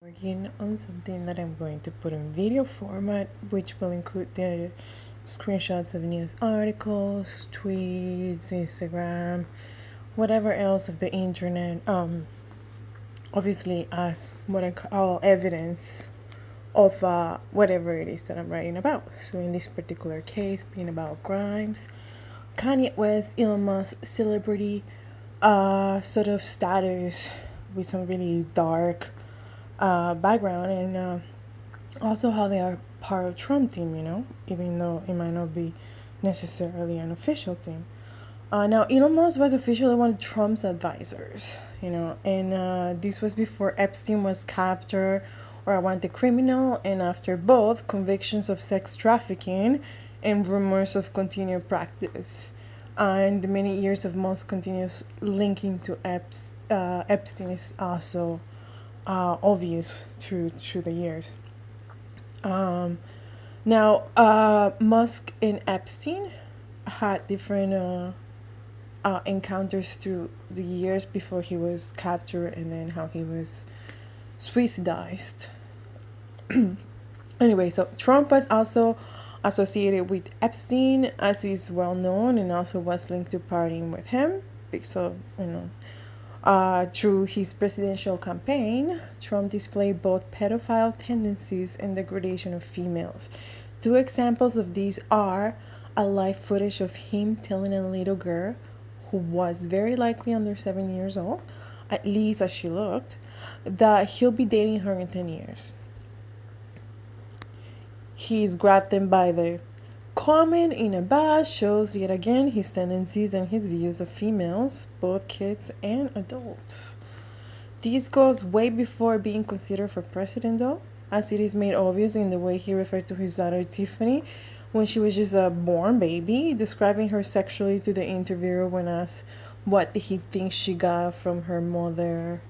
Working on something that I'm going to put in video format, which will include the screenshots of news articles, tweets, Instagram, whatever else of the internet. Obviously, as what I call evidence of whatever it is that I'm writing about. So, in this particular case, being about crimes, Kanye West, Elon Musk, celebrity, sort of status with some really dark background, and also how they are part of Trump team, even though it might not be necessarily an official team. Now, Elon Musk was officially one of Trump's advisors, and this was before Epstein was captured or a wanted criminal, and after both convictions of sex trafficking and rumors of continued practice. And the many years of Musk continuous linking to Epstein is also obvious through the years. Now, Musk and Epstein had different encounters through the years before he was captured, and then how he was suicidized. Anyway, so Trump was also associated with Epstein, as is well known, and also was linked to partying with him because of, through his presidential campaign, Trump displayed both pedophile tendencies and degradation of females. Two examples of these are a live footage of him telling a little girl, who was very likely under 7 years old, at least as she looked, that he'll be dating her in 10 years. He's grabbed them by the comment in a bar, shows yet again his tendencies and his views of females, both kids and adults. This goes way before being considered for president, though, as it is made obvious in the way he referred to his daughter Tiffany when she was just a born baby, describing her sexually to the interviewer when asked what he thinks she got from her mother.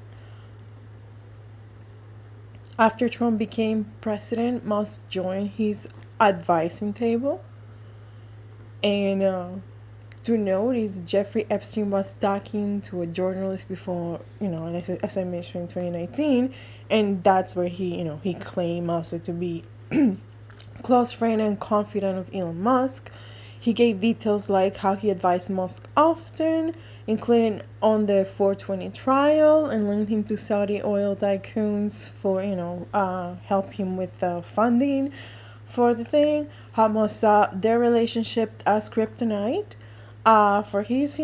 After Trump became president, Musk joined his advising table. And to notice, Jeffrey Epstein was talking to a journalist before, and as I mentioned, in 2019. And that's where he claimed also to be close friend and confidant of Elon Musk. He gave details like how he advised Musk often, including on the 420 trial, and linked him to Saudi oil tycoons for, help him with funding for the thing. How Musk saw their relationship as kryptonite for his,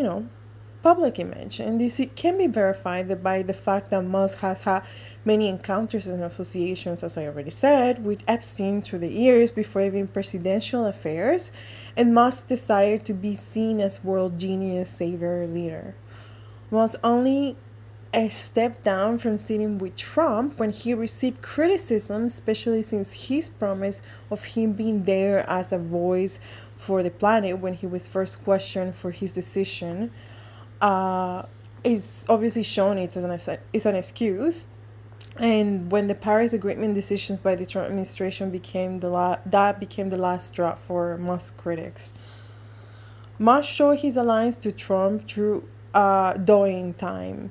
public image. And this can be verified by the fact that Musk has had many encounters and associations, as I already said, with Epstein through the years before even presidential affairs, and Musk's desire to be seen as world genius, savior, leader. Musk only a step down from sitting with Trump when he received criticism, especially since his promise of him being there as a voice for the planet when he was first questioned for his decision is obviously shown it as an excuse. And when the Paris Agreement decisions by the Trump administration became the last straw for Musk critics. Musk showed his alliance to Trump through during time.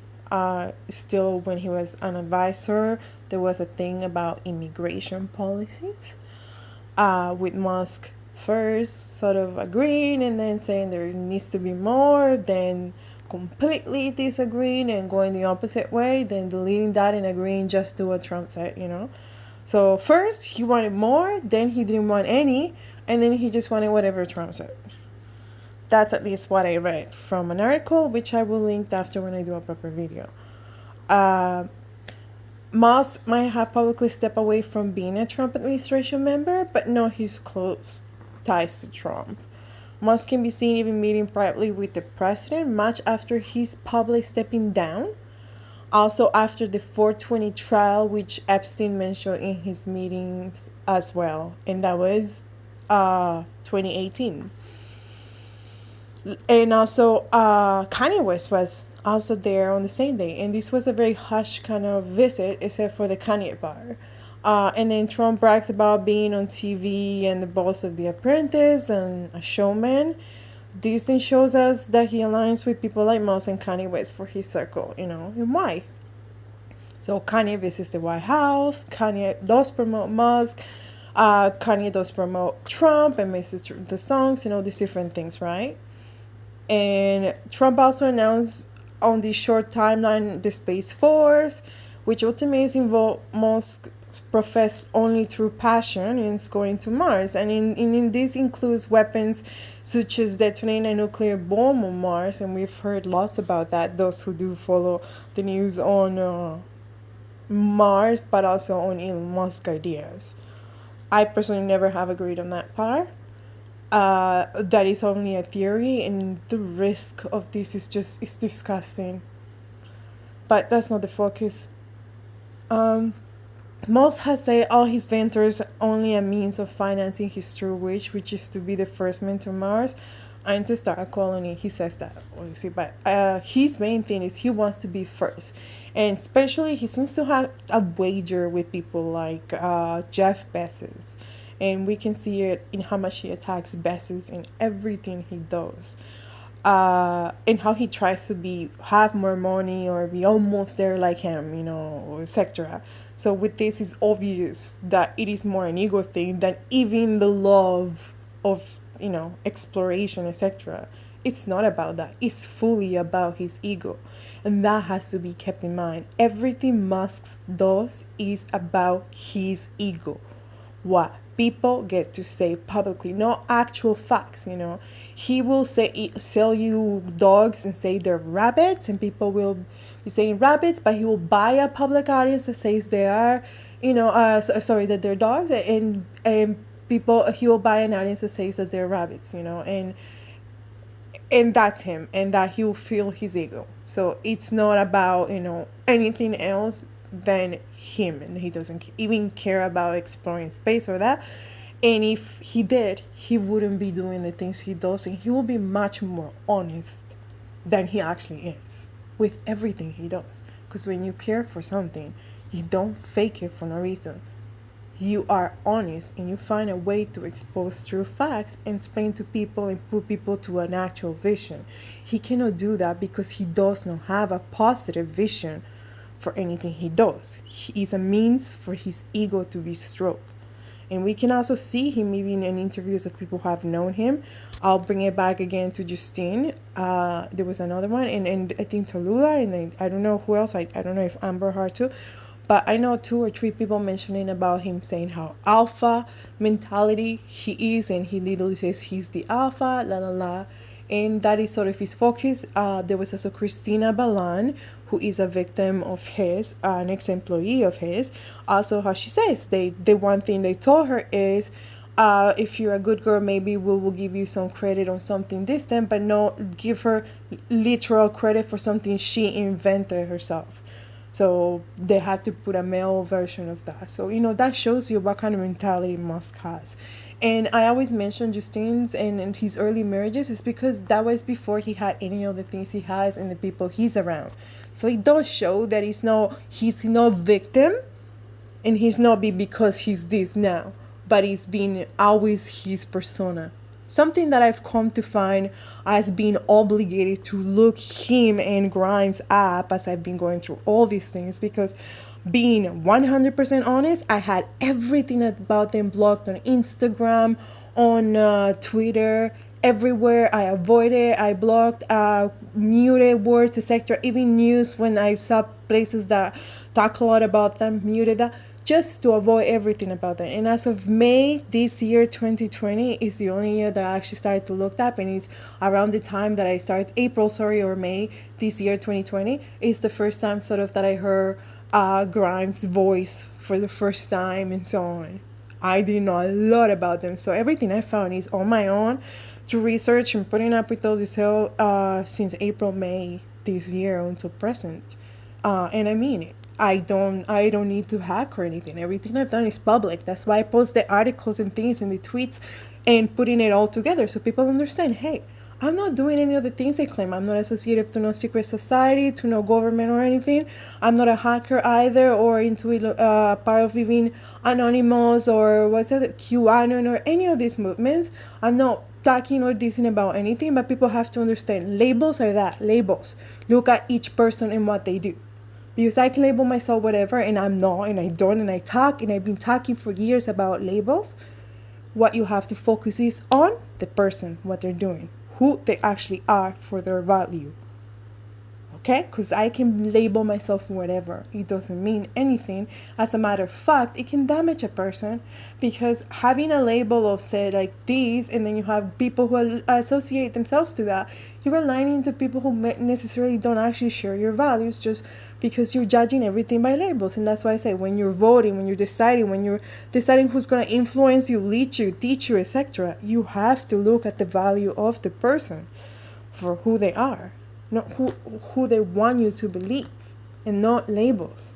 Still, when he was an advisor, there was a thing about immigration policies. With Musk first sort of agreeing and then saying there needs to be more, then completely disagreeing and going the opposite way, then deleting that and agreeing just to what Trump said, So first he wanted more, then he didn't want any, and then he just wanted whatever Trump said. That's at least what I read from an article, which I will link after when I do a proper video. Musk might have publicly stepped away from being a Trump administration member, but no, his close ties to Trump. Musk can be seen even meeting privately with the president much after his public stepping down. Also after the 420 trial, which Epstein mentioned in his meetings as well. And that was 2018. And also Kanye West was also there on the same day, and this was a very hush kind of visit except for the Kanye bar. And then Trump brags about being on TV and the boss of The Apprentice and a showman. This thing shows us that he aligns with people like Musk and Kanye West for his circle, and why. So Kanye visits the White House. Kanye does promote Musk. Kanye does promote Trump and misses the songs and all these different things, right? And Trump also announced on the short timeline the Space Force, which ultimately involved Musk professed only through passion in going to Mars. And in this includes weapons such as detonating a nuclear bomb on Mars. And we've heard lots about that, those who do follow the news on Mars, but also on Elon Musk ideas. I personally never have agreed on that part. That is only a theory, and the risk of this is disgusting. But that's not the focus. Most has said all his ventures only a means of financing his true wish, which is to be the first man to Mars and to start a colony. He says that, obviously, but his main thing is he wants to be first, and especially he seems to have a wager with people like Jeff Bezos, and we can see it in how much he attacks Bezos in everything he does. And how he tries to have more money or be almost there like him, etc. So with this, it's obvious that it is more an ego thing than even the love of exploration, etc. It's not about that. It's fully about his ego, and that has to be kept in mind. Everything Musk does is about his ego. What people get to say publicly, not actual facts. He will sell you dogs and say they're rabbits, and people will be saying rabbits, but he will buy a public audience that says they are that they're dogs, and people, he will buy an audience that says that they're rabbits, and that's him, and that he will feel his ego. So it's not about anything else than him, and he doesn't even care about exploring space or that. And if he did, he wouldn't be doing the things he does, and he will be much more honest than he actually is with everything he does. Because when you care for something, you don't fake it for no reason. You are honest, and you find a way to expose true facts and explain to people and put people to an actual vision. He cannot do that because he does not have a positive vision for anything he does. He is a means for his ego to be stroked. And we can also see him even in interviews of people who have known him. I'll bring it back again to Justine. There was another one, and I think Tallulah, and I don't know who else. I don't know if Amber Heard too. But I know 2 or 3 people mentioning about him saying how alpha mentality he is, and he literally says he's the alpha, la la la. And that is sort of his focus. There was also Christina Balan, who is a victim of his, an ex-employee of his. Also, how she says, the one thing they told her is, if you're a good girl, maybe we will give you some credit on something distant, but no, give her literal credit for something she invented herself. So they had to put a male version of that. So, that shows you what kind of mentality Musk has. And I always mention Justine's and his early marriages is because that was before he had any of the things he has and the people he's around. So it does show that he's no victim, and he's not because he's this now, but he's been always his persona. Something that I've come to find as being obligated to look him and Grimes up as I've been going through all these things, because being 100% honest, I had everything about them blocked on Instagram, on Twitter, everywhere. I avoided, I blocked, muted words, etc. Even news, when I saw places that talk a lot about them, muted that, just to avoid everything about them. And as of May this year, 2020, is the only year that I actually started to look up, and it's around the time that I started, or May this year, 2020, is the first time sort of that I heard Grimes' voice for the first time and so on. I didn't know a lot about them, so everything I found is on my own to research and putting up with all this hell since April, May this year until present. And I mean it. I don't need to hack or anything. Everything I've done is public. That's why I post the articles and things and the tweets and putting it all together so people understand, hey, I'm not doing any of the things they claim. I'm not associated to no secret society, to no government or anything. I'm not a hacker either, or into part of even Anonymous or what's it, QAnon or any of these movements. I'm not talking or dissing about anything, but people have to understand labels are that, labels. Look at each person and what they do. Because I can label myself whatever, and I'm not, and I don't, and I talk, and I've been talking for years about labels. What you have to focus is on the person, what they're doing, who they actually are for their value. Okay? Because I can label myself whatever. It doesn't mean anything. As a matter of fact, it can damage a person, because having a label of, say, like this, and then you have people who associate themselves to that, you're aligning to people who necessarily don't actually share your values, just because you're judging everything by labels. And that's why I say, when you're voting, when you're deciding who's going to influence you, lead you, teach you, etc., you have to look at the value of the person for who they are, not who they want you to believe, and not labels.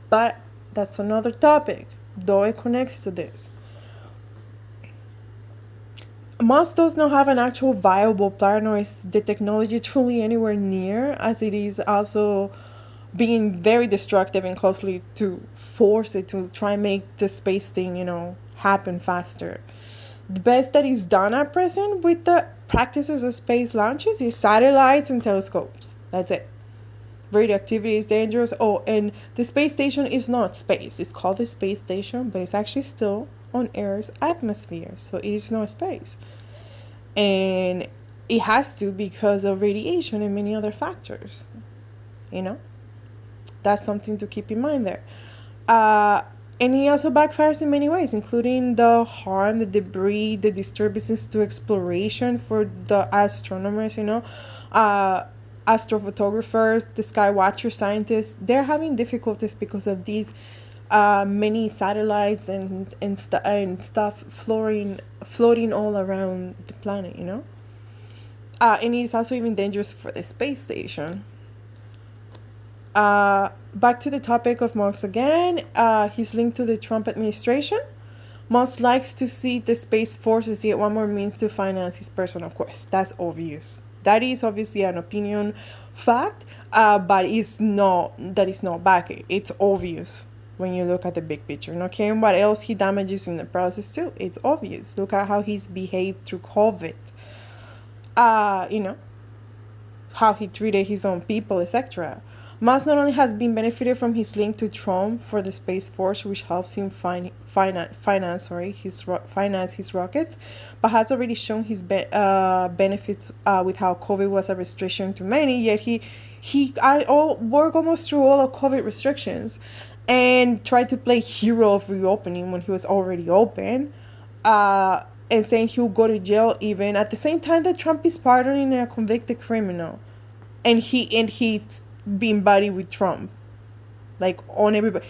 But that's another topic, though it connects to this. Musk does not have an actual viable plan, nor is the technology truly anywhere near, as it is also being very destructive and costly to force it to try and make the space thing, happen faster. The best that is done at present with the practices of space launches is satellites and telescopes. That's it. Radioactivity is dangerous. Oh, and the space station is not space. It's called the space station, but it's actually still on Earth's atmosphere. So it is not space. And it has to, because of radiation and many other factors. That's something to keep in mind there. And it also backfires in many ways, including the harm, the debris, the disturbances to exploration for the astronomers, astrophotographers, the sky watcher scientists. They're having difficulties because of these many satellites and stuff floating all around the planet, and it's also even dangerous for the space station. Back to the topic of Musk again. He's linked to the Trump administration. Musk likes to see the Space Force as yet one more means to finance his personal quest. That's obvious. That is obviously an opinion fact, but that is not back. It's obvious when you look at the big picture. Okay, and what else he damages in the process too? It's obvious. Look at how he's behaved through COVID. How he treated his own people, etc. Musk not only has been benefited from his link to Trump for the Space Force, which helps him finance his rockets, but has already shown his benefits with how COVID was a restriction to many. Yet he worked almost through all of COVID restrictions and tried to play hero of reopening when he was already open. And saying he'll go to jail even at the same time that Trump is pardoning a convicted criminal, and he's being buddy with Trump, like on everybody,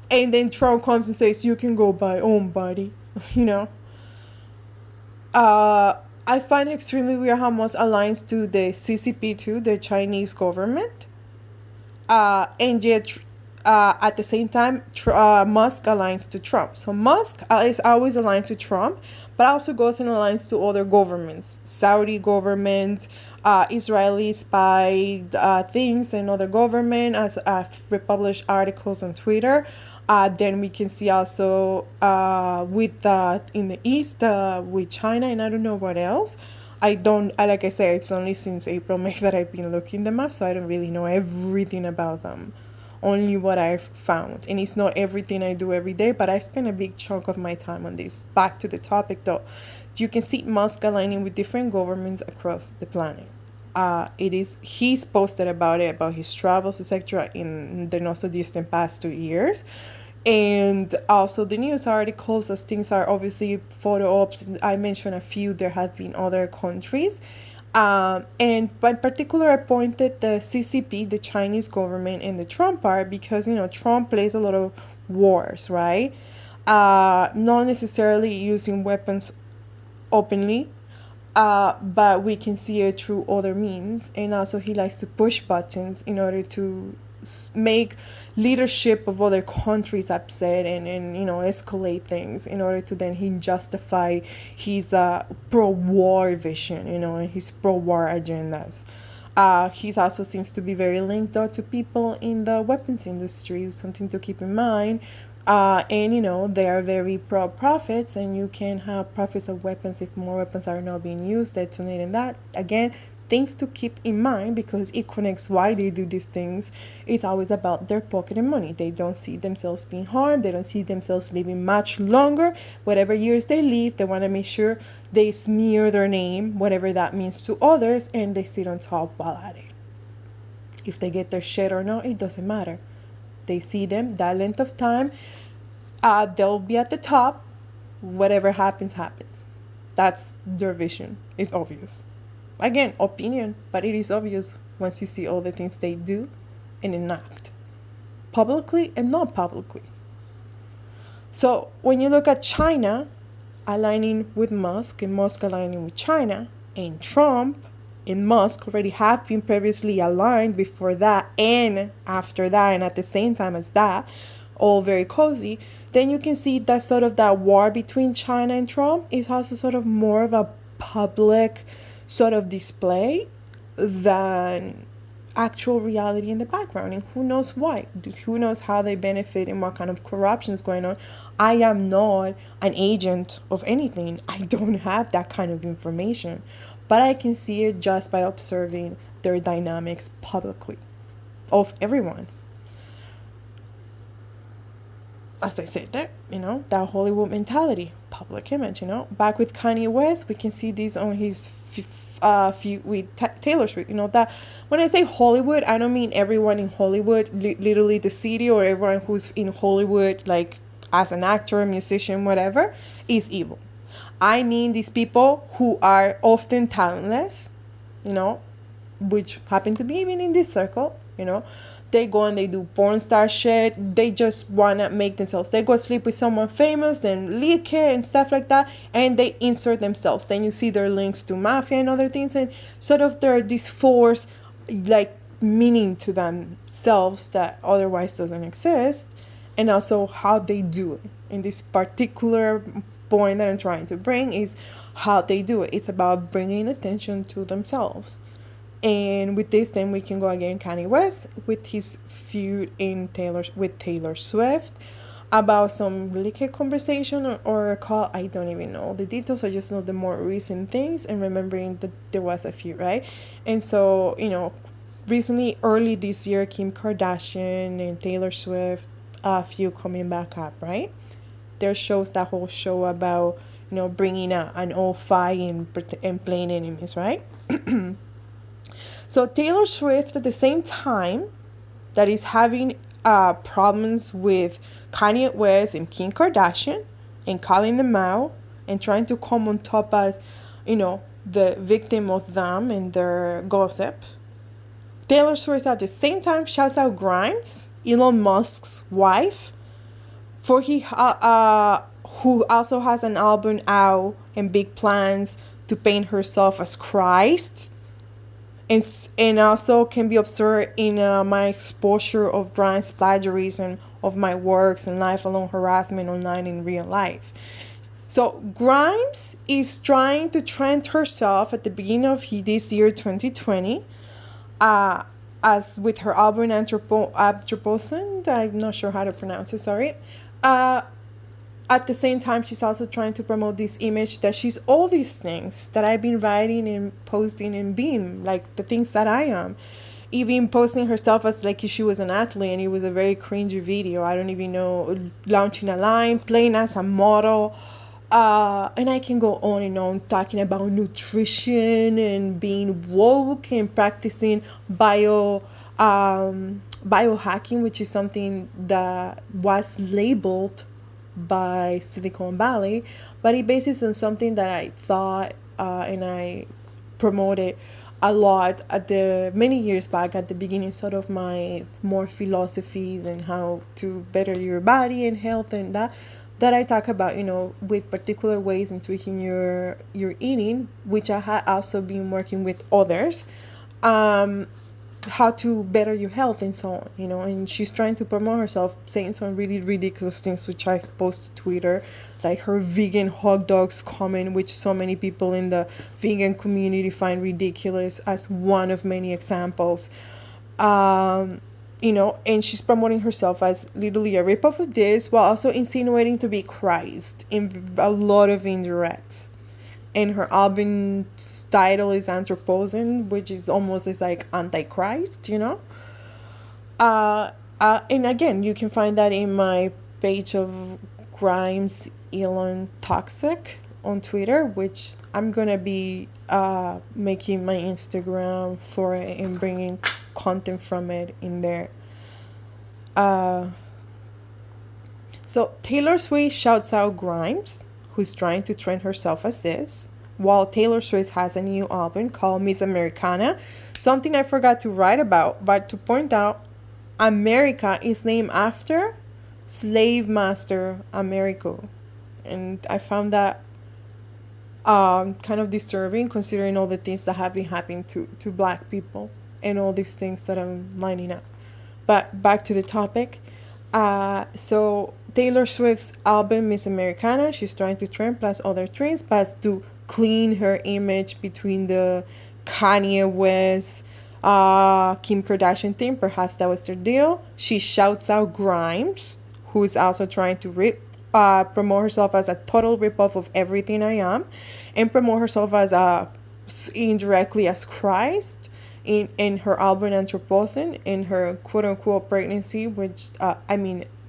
and then Trump comes and says you can go by own buddy, I find it extremely weird how Musk aligns to the CCP too, the Chinese government, and yet at the same time, Musk aligns to Trump. So Musk is always aligned to Trump, but also goes and aligns to other governments, Saudi government, Israeli spy things, and other government, as republished articles on Twitter. Then we can see also with in the East with China, and I don't know what else. Like I say, it's only since April, May that I've been looking them up, so I don't really know everything about them. Only what I've found, and it's not everything I do every day, but I spend a big chunk of my time on this. Back to the topic though, you can see Musk aligning with different governments across the planet. He's posted about his travels, etc., in the not so distant past 2 years, and also the news articles, as things are obviously photo ops. I mentioned a few. There have been other countries. And in particular, I pointed the CCP, the Chinese government, and the Trump part because, Trump plays a lot of wars, right? Not necessarily using weapons openly, but we can see it through other means. And also he likes to push buttons in order to make leadership of other countries upset and escalate things in order to then he justify his pro-war vision, and his pro-war agendas. He also seems to be very linked though to people in the weapons industry, something to keep in mind. And they are very pro-profits, and you can have profits of weapons if more weapons are not being used, detonating that. Again, things to keep in mind because it connects why they do these things. It's always about their pocket and money. They don't see themselves being harmed. They don't see themselves living much longer. Whatever years they live, they want to make sure they smear their name, whatever that means to others, and they sit on top while at it. If they get their shit or not, it doesn't matter. They see them that length of time. They'll be at the top. Whatever happens, happens. That's their vision. It's obvious. Again, opinion, but it is obvious once you see all the things they do and enact, publicly and not publicly. So when you look at China aligning with Musk and Musk aligning with China, and Trump and Musk already have been previously aligned before that and after that and at the same time as that, all very cozy, then you can see that sort of that war between China and Trump is also sort of more of a public sort of display than actual reality in the background. And who knows why? Who knows how they benefit and what kind of corruption is going on? I am not an agent of anything. I don't have that kind of information. But I can see it just by observing their dynamics publicly of everyone. As I said there, that Hollywood mentality, public image, Back with Kanye West, we can see this on his few with Taylor Swift, that when I say Hollywood, I don't mean everyone in Hollywood, literally the city, or everyone who's in Hollywood, like as an actor, musician, whatever, is evil. I mean these people who are often talentless, which happen to be even in this circle, They go and they do porn star shit. They just want to make themselves. They go sleep with someone famous and leak it and stuff like that. And they insert themselves. Then you see their links to mafia and other things. And sort of they're this force, like meaning to themselves that otherwise doesn't exist. And also how they do it. In this particular point that I'm trying to bring is how they do it. It's about bringing attention to themselves. And with this, then we can go again Kanye West with his feud with Taylor Swift about some leaked conversation or a call. I don't even know the details. I just know the more recent things and remembering that there was a feud, right? And so, recently, early this year, Kim Kardashian and Taylor Swift feud coming back up, right? There shows that whole show about, bringing out an old fight and playing enemies, right? So Taylor Swift, at the same time that is having problems with Kanye West and Kim Kardashian and calling them out and trying to come on top as, the victim of them and their gossip, Taylor Swift at the same time shouts out Grimes, Elon Musk's wife, for who also has an album out and big plans to paint herself as Christ. And also can be observed in my exposure of Grimes' plagiarism of my works and lifelong harassment online in real life. So Grimes is trying to trend herself at the beginning of this year, 2020, as with her album Anthropocene. I'm not sure how to pronounce it, sorry. At the same time, she's also trying to promote this image that she's all these things that I've been writing and posting and being, like the things that I am. Even posting herself as like if she was an athlete, and it was a very cringy video. I don't even know, launching a line, playing as a model. And I can go on and on talking about nutrition and being woke and practicing biohacking, which is something that was labeled by Silicon Valley, but it bases on something that I thought and I promoted a lot at the many years back at the beginning, sort of my more philosophies and how to better your body and health and that I talk about, with particular ways in tweaking your eating, which I had also been working with others, how to better your health and so on, and she's trying to promote herself, saying some really ridiculous things, which I post to Twitter, like her vegan hot dogs comment, which so many people in the vegan community find ridiculous, as one of many examples. And she's promoting herself as literally a ripoff of this, while also insinuating to be Christ in a lot of indirects. and her album's title is Anthropocene, which is almost is like Antichrist, you know. And again, you can find that in my page of Grimes Elon Toxic on Twitter, which I'm gonna be making my Instagram for it and bringing content from it in there. So Taylor Swift shouts out Grimes, who's trying to trend herself as this, while Taylor Swift has a new album called Miss Americana, something I forgot to write about, but to point out, America is named after slave master Americo. And I found that kind of disturbing considering all the things that have been happening to black people and all these things that I'm lining up. But back to the topic. So Taylor Swift's album Miss Americana, she's trying to trend plus other trends, but to clean her image between the Kanye West, Kim Kardashian thing. Perhaps that was their deal. She shouts out Grimes, who is also trying to promote herself as a total ripoff of everything I am, and promote herself as indirectly as Christ in her album Anthropocene, in her quote unquote pregnancy, which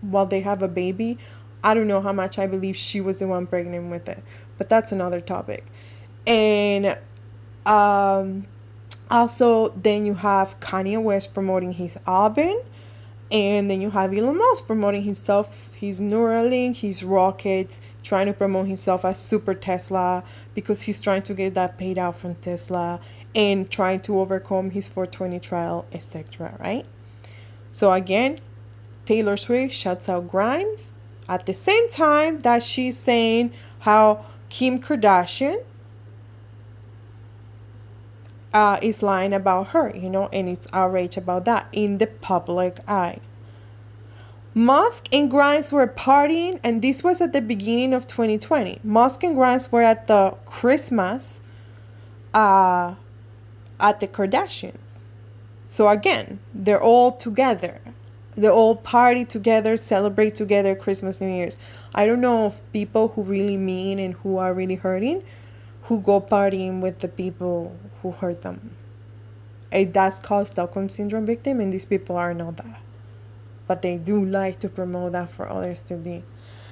while they have a baby, I don't know how much I believe she was the one pregnant with it, but that's another topic. And also then you have Kanye West promoting his album, and then you have Elon Musk promoting himself, his Neuralink, his rockets, trying to promote himself as Super Tesla because he's trying to get that paid out from Tesla and trying to overcome his 420 trial, etc. Right? So again, Taylor Swift shouts out Grimes at the same time that she's saying how Kim Kardashian is lying about her, you know, and it's outrage about that in the public eye. Musk and Grimes were partying, and this was at the beginning of 2020. Musk and Grimes were at the Christmas at the Kardashians. So again, they're all together. They all party together, celebrate together Christmas, New Year's. I don't know if people who really mean and who are really hurting, who go partying with the people who hurt them. It does cause Stockholm Syndrome victim, and these people are not that. But they do like to promote that for others to be.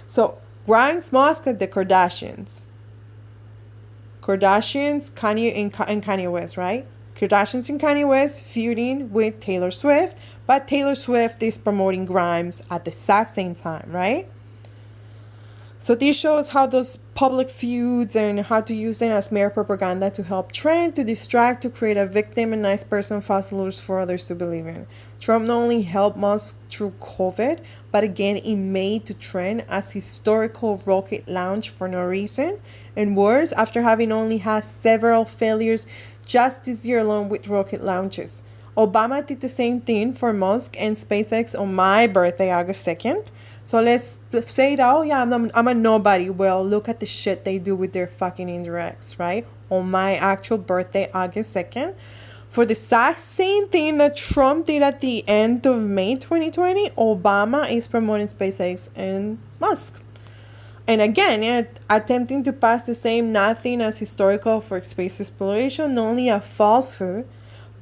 So, Grimes, Musk, and the Kardashians. Kardashians, Kanye, and Kanye West, right? Kardashians and Kanye West feuding with Taylor Swift, but Taylor Swift is promoting Grimes at the exact same time, right? So this shows how those public feuds and how to use them as mere propaganda to help trend, to distract, to create a victim and nice person false allures for others to believe in. Trump not only helped Musk through COVID, but again it made to trend as historical rocket launch for no reason. And worse, after having only had several failures just this year alone with rocket launches. Obama did the same thing for Musk and SpaceX on my birthday, August 2nd. So let's say that, oh yeah, I'm a nobody. Well, look at the shit they do with their fucking indirects, right? On my actual birthday, August 2nd. For the exact same thing that Trump did at the end of May 2020, Obama is promoting SpaceX and Musk. And again, attempting to pass the same nothing as historical for space exploration, not only a falsehood,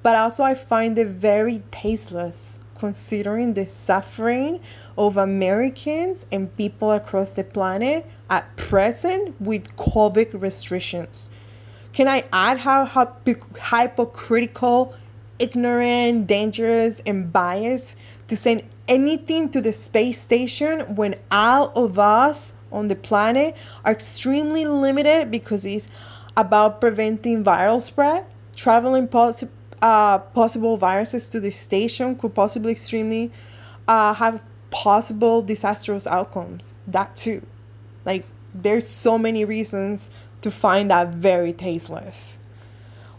but also I find it very tasteless considering the suffering of Americans and people across the planet at present with COVID restrictions. Can I add how hypocritical, ignorant, dangerous, and biased to send anything to the space station when all of us on the planet are extremely limited because it's about preventing viral spread, traveling possible viruses to the station could possibly extremely have possible disastrous outcomes. That too. Like, there's so many reasons to find that very tasteless.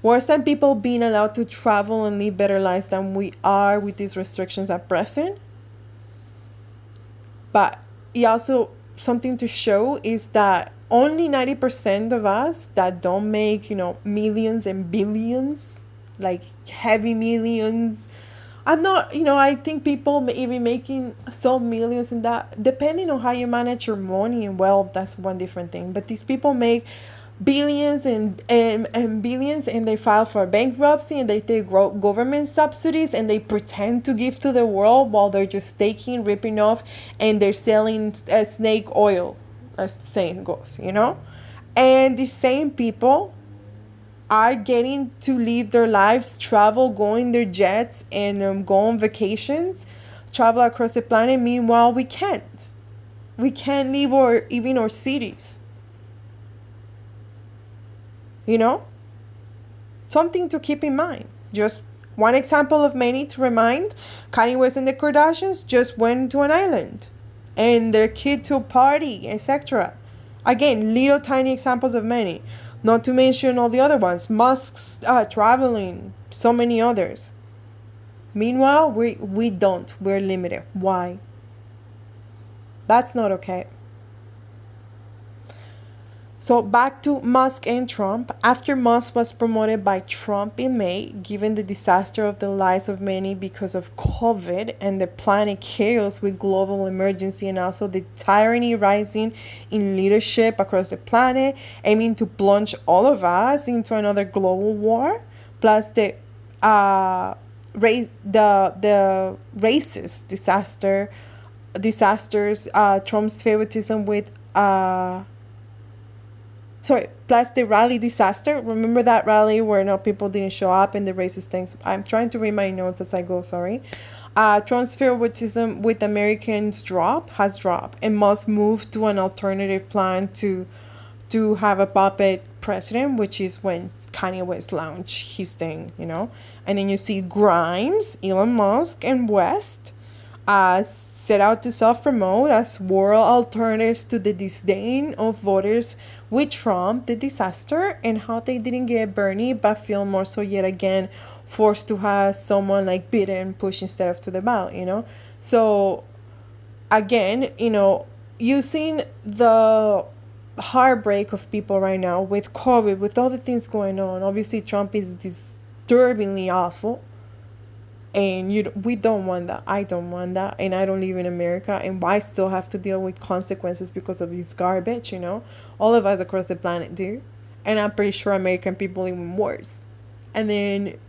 Worse than people being allowed to travel and live better lives than we are with these restrictions at present. But it also, something to show is that only 90% of us that don't make, millions and billions, like heavy millions. I'm not, I think people may be making some millions in that, depending on how you manage your money and wealth, that's one different thing. But these people make billions and billions, and they file for bankruptcy, and they take government subsidies, and they pretend to give to the world while they're just taking, ripping off, and they're selling snake oil, as the saying goes, And the same people are getting to live their lives, travel, go in their jets, and go on vacations, travel across the planet. Meanwhile, we can't. We can't leave even our cities. Something to keep in mind. Just one example of many to remind. Kanye West and the Kardashians just went to an island, and their kid to a party, etc. Again, little tiny examples of many. Not to mention all the other ones. Musk's traveling, so many others. Meanwhile, we don't. We're limited. Why? That's not okay. So back to Musk and Trump. After Musk was promoted by Trump in May, given the disaster of the lives of many because of COVID and the planet chaos with global emergency, and also the tyranny rising in leadership across the planet, aiming to plunge all of us into another global war, plus the racist disasters, Trump's favoritism with plus the rally disaster. Remember that rally where people didn't show up and the racist things? I'm trying to read my notes as I go, sorry. Trump's favoritism with Americans has dropped, and must move to an alternative plan to have a puppet president, which is when Kanye West launched his thing, And then you see Grimes, Elon Musk, and West set out to self-promote as world alternatives to the disdain of voters with Trump, the disaster, and how they didn't get Bernie, but feel more so yet again forced to have someone like Biden push instead of to the ballot, So, again, using the heartbreak of people right now with COVID, with all the things going on. Obviously, Trump is disturbingly awful. And we don't want that. I don't want that. And I don't live in America. And I still have to deal with consequences because of his garbage, All of us across the planet do. And I'm pretty sure American people even worse. And then,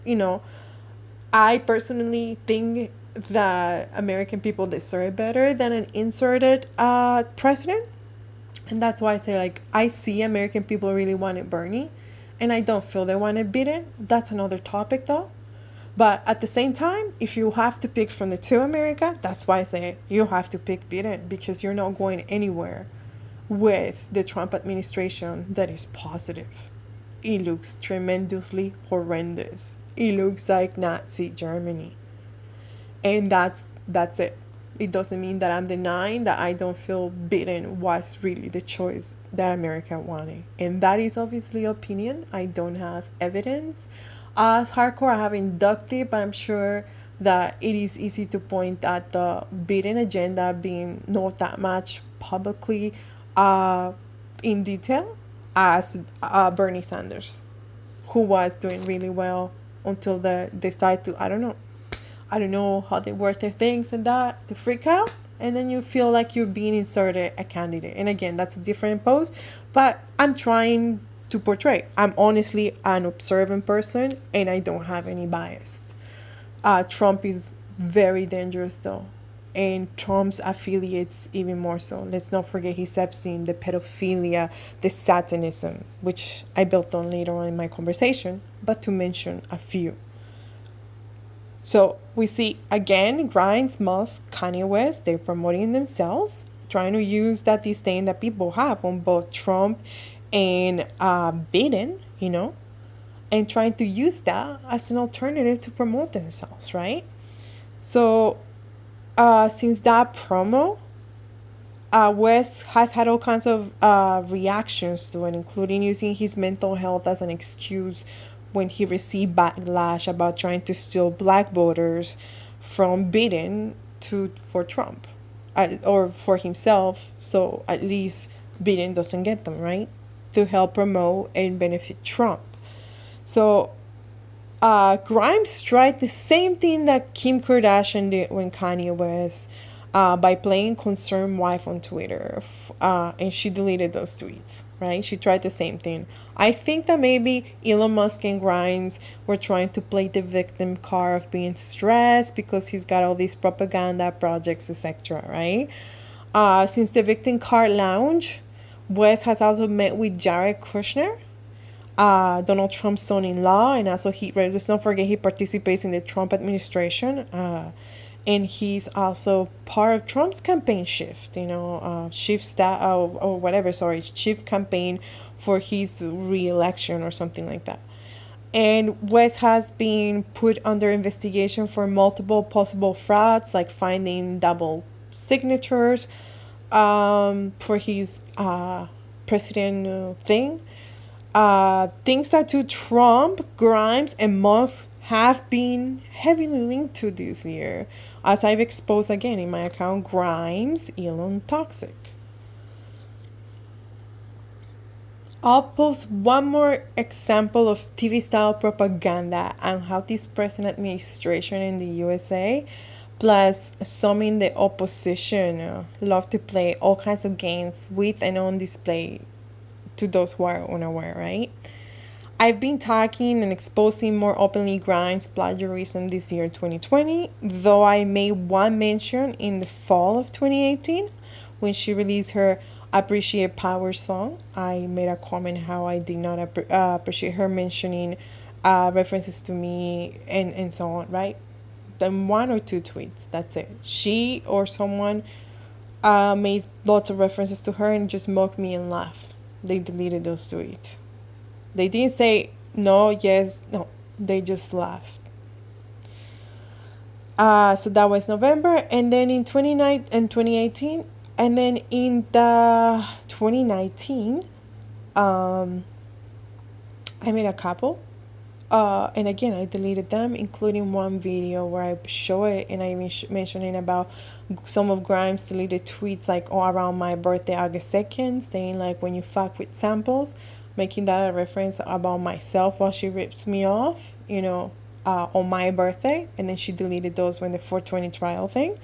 I personally think that American people deserve better than an inserted president. And that's why I say, I see American people really wanted Bernie. And I don't feel they wanted Biden. That's another topic, though. But at the same time, if you have to pick from the two America, that's why I say you have to pick Biden, because you're not going anywhere with the Trump administration that is positive. It looks tremendously horrendous. It looks like Nazi Germany. And that's it. It doesn't mean that I'm denying that I don't feel Biden was really the choice that America wanted. And that is obviously opinion. I don't have evidence. As hardcore, I have inductive, but I'm sure that it is easy to point at the Biden agenda being not that much publicly in detail as Bernie Sanders, who was doing really well until they started to, I don't know how they work their things and that, to freak out. And then you feel like you're being inserted a candidate. And again, that's a different post, but I'm trying to portray. I'm honestly an observant person, and I don't have any bias. Trump is very dangerous, though, and Trump's affiliates even more so. Let's not forget his Epstein, the pedophilia, the satanism, which I built on later on in my conversation, but to mention a few. So we see, again, Grimes, Musk, Kanye West, they're promoting themselves, trying to use that disdain that people have on both Trump and Biden, and trying to use that as an alternative to promote themselves, right? So since that promo, West has had all kinds of reactions to it, including using his mental health as an excuse when he received backlash about trying to steal black voters from Biden for Trump, or for himself, so at least Biden doesn't get them, right? To help promote and benefit Trump. So Grimes tried the same thing that Kim Kardashian did when Kanye West by playing concerned wife on Twitter. And she deleted those tweets, right? She tried the same thing. I think that maybe Elon Musk and Grimes were trying to play the victim card of being stressed because he's got all these propaganda projects, etc., right? Since the victim card launch, West has also met with Jared Kushner, Donald Trump's son-in-law, and also let's not forget he participates in the Trump administration, and he's also part of Trump's campaign shift, shift staff or whatever, sorry, shift campaign for his re-election or something like that. And West has been put under investigation for multiple possible frauds, like finding double signatures for his president thing. Things that to Trump, Grimes, and Musk have been heavily linked to this year, as I've exposed again in my account, Grimes, Elon, Toxic. I'll post one more example of TV style propaganda and how this present administration in the USA, plus some in the opposition, love to play all kinds of games with and on display to those who are unaware, right? I've been talking and exposing more openly Grimes plagiarism this year, 2020, though I made one mention in the fall of 2018 when she released her Appreciate Power song. I made a comment how I did not appreciate her mentioning references to me and so on, right? Then one or two tweets, that's it. She or someone made lots of references to her and just mocked me and laughed. They deleted those tweets. They didn't say no, yes, no. They just laughed. So that was November, and then in 2018, and then in the 2019, I made a couple. And again, I deleted them, including one video where I show it and I mentioning about some of Grimes' deleted tweets, like around my birthday, August 2nd, saying like, when you fuck with samples, making that a reference about myself while she rips me off, on my birthday. And then she deleted those when the 420 trial thing.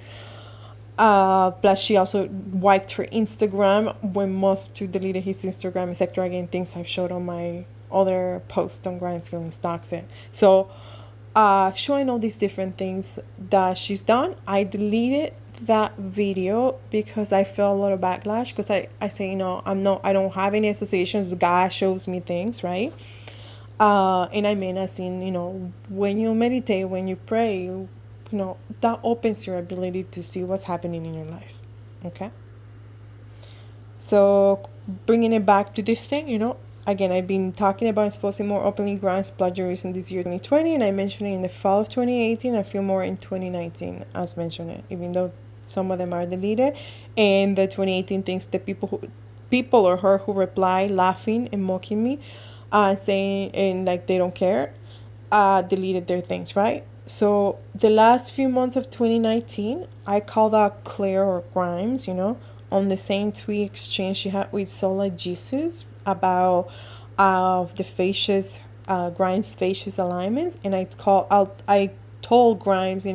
Plus she also wiped her Instagram when Musk deleted his Instagram, etc. Again, things I've showed on my other posts on Grimes Killing Stocks. So showing all these different things that she's done. I deleted that video because I felt a lot of backlash, because I say, I don't have any associations. God shows me things, right? And I mean, as in, when you meditate, when you pray, that opens your ability to see what's happening in your life. Okay? So bringing it back to this thing, again, I've been talking about exposing more openly Grimes plagiarism this year, 2020, and I mentioned it in the fall of 2018. I feel more in 2019, as mentioned it, even though some of them are deleted. And the 2018 things, the people or her who reply laughing and mocking me, saying and like they don't care, deleted their things, right? So the last few months of 2019, I called out Claire or Grimes, on the same tweet exchange she had with Sola Jesus about the facious Grimes facious alignments, and I told Grimes,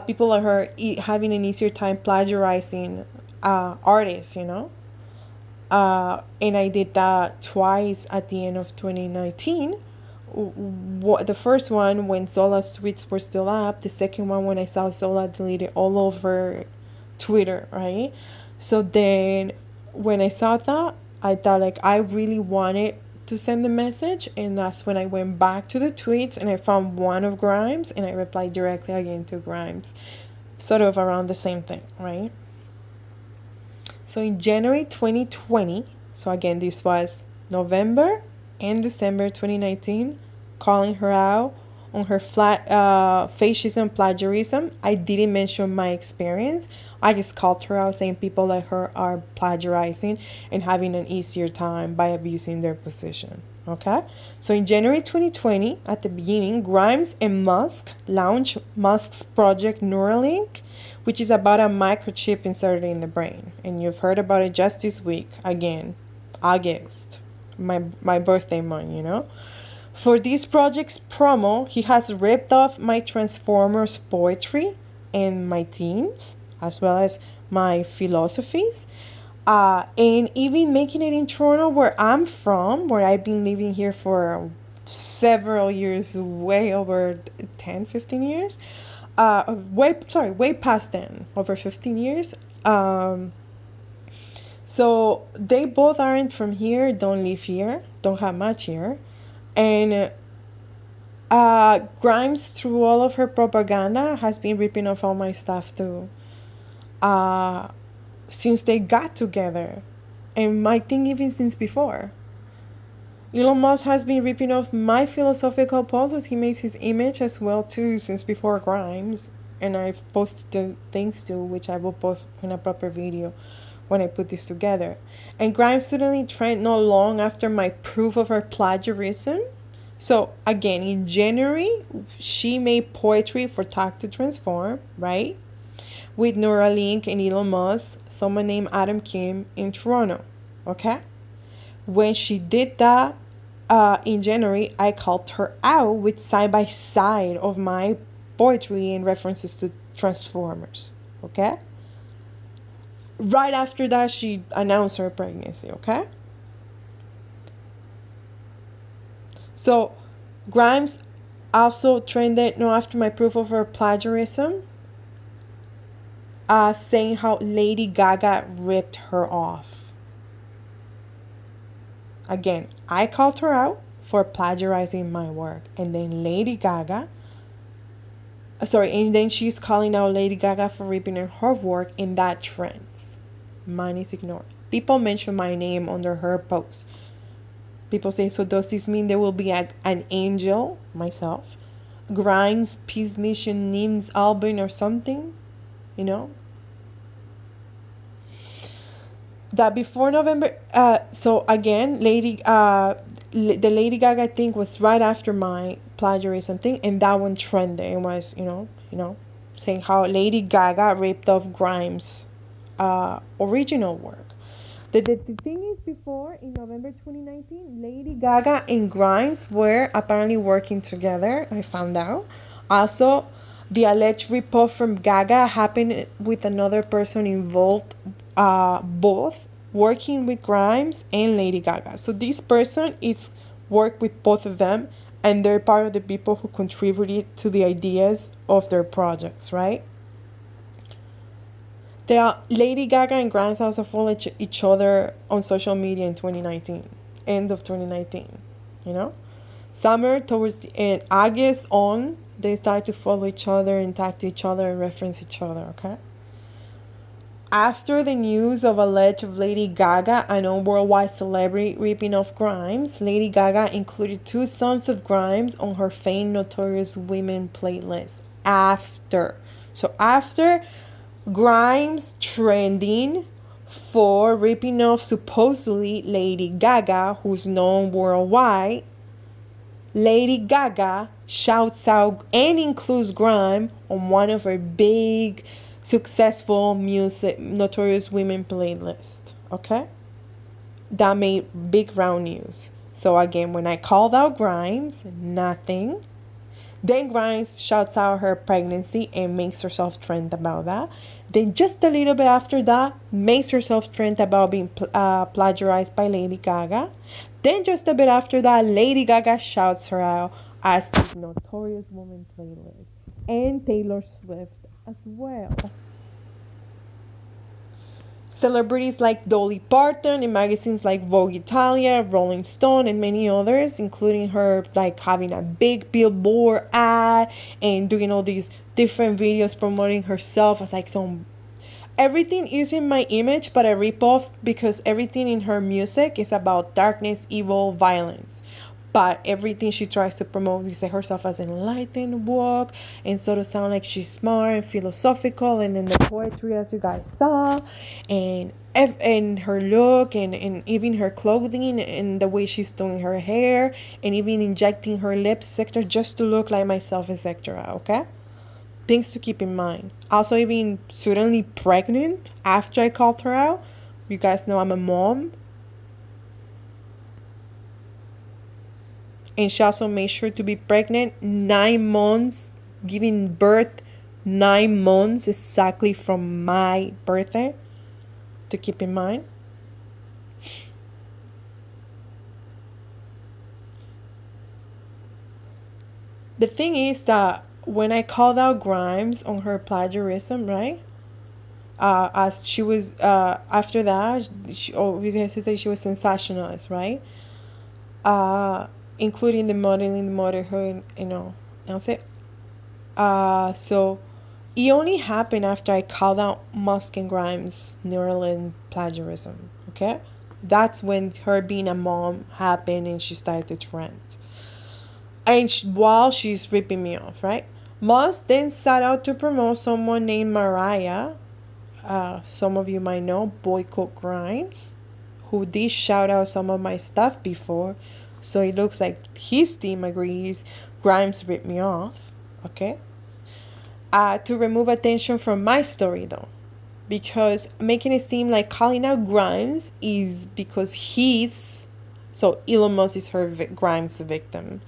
people like her having an easier time plagiarizing artists, and I did that twice at the end of 2019. The first one when Zola's tweets were still up, the second one when I saw Zola deleted all over Twitter, right? So then when I saw that, I thought like I really wanted to send the message, and that's when I went back to the tweets and I found one of Grimes and I replied directly again to Grimes, sort of around the same thing, right? So in January 2020, so again this was November and December 2019, calling her out on her flat fascism plagiarism. I didn't mention my experience. I just called her out, saying people like her are plagiarizing and having an easier time by abusing their position. Okay? So in January 2020, at the beginning, Grimes and Musk launched Musk's project Neuralink, which is about a microchip inserted in the brain. And you've heard about it just this week, again, August, my birthday month, For this project's promo, he has ripped off my Transformers poetry and my themes. as well as my philosophies. And even making it in Toronto, where I'm from, where I've been living here for several years, way over 10, 15 years. Way past 10, over 15 years. So they both aren't from here, don't live here, don't have much here. And Grimes, through all of her propaganda, has been ripping off all my stuff too. Since they got together. And I think even since before. Elon Musk has been ripping off my philosophical poses. He makes his image as well too since before Grimes. And I've posted the things too, which I will post in a proper video when I put this together. And Grimes suddenly trended not long after my proof of her plagiarism. So again, in January, she made poetry for Talk to Transform, right? With Neuralink and Elon Musk, someone named Adam Kim in Toronto, okay? When she did that in January, I called her out with side by side of my poetry and references to Transformers, okay? Right after that, she announced her pregnancy, okay? So, Grimes also trended after my proof of her plagiarism, saying how Lady Gaga ripped her off. Again, I called her out for plagiarizing my work, and then and then she's calling out Lady Gaga for ripping her work, and that trends. Mine is ignored. People mention my name under her post. People say, so does this mean there will be an angel, myself, Grimes, Peace Mission, Nims, Albin, or something? You know? That before November, so again, the Lady Gaga thing was right after my plagiarism thing, and that one trended. It was, saying how Lady Gaga ripped off Grimes' original work. The thing is, before, in November 2019, Lady Gaga and Grimes were apparently working together, I found out. Also, the alleged ripoff from Gaga happened with another person involved, both working with Grimes and Lady Gaga. So this person is worked with both of them, and they're part of the people who contributed to the ideas of their projects, right? Lady Gaga and Grimes also followed each other on social media in 2019, end of 2019, Summer towards the end, August on, they started to follow each other and tag to each other and reference each other, okay? After the news of alleged Lady Gaga, a known worldwide celebrity ripping off Grimes, Lady Gaga included 2 songs of Grimes on her famed Notorious Women playlist. After Grimes trending for ripping off supposedly Lady Gaga, who's known worldwide, Lady Gaga shouts out and includes Grimes on one of her big, successful music Notorious Women playlist. Okay? That made big round news. So again, when I called out Grimes, nothing. Then Grimes shouts out her pregnancy and makes herself trend about that. Then just a little bit after that, makes herself trend about being plagiarized by Lady Gaga. Then just a bit after that, Lady Gaga shouts her out as the Notorious Woman playlist. And Taylor Swift as well. Celebrities like Dolly Parton in magazines like Vogue Italia, Rolling Stone, and many others, including her like having a big billboard ad and doing all these different videos promoting herself as like some everything using my image, but a ripoff because everything in her music is about darkness, evil, violence. But everything she tries to promote is herself as enlightened, woke, and sort of sound like she's smart and philosophical. And then the poetry, as you guys saw, and her look, and even her clothing, and the way she's doing her hair, and even injecting her lips, etc., just to look like myself, etc. Okay, things to keep in mind. Also, even suddenly pregnant after I called her out. You guys know I'm a mom. And she also made sure to be pregnant 9 months, giving birth 9 months exactly from my birthday, to keep in mind. The thing is that when I called out Grimes on her plagiarism, right? As she was, after that, she obviously has to say she was sensationalist, right? Uh, Including the modeling, the motherhood, That's it. So it only happened after I called out Musk and Grimes' Neuralink plagiarism. Okay, that's when her being a mom happened and she started to trend. And while she's ripping me off, right? Musk then set out to promote someone named Mariah. Some of you might know Boycott Grimes, who did shout out some of my stuff before. So it looks like his team agrees Grimes ripped me off. Okay. To remove attention from my story though, because making it seem like calling out Grimes is because Elon Musk is Grimes victim.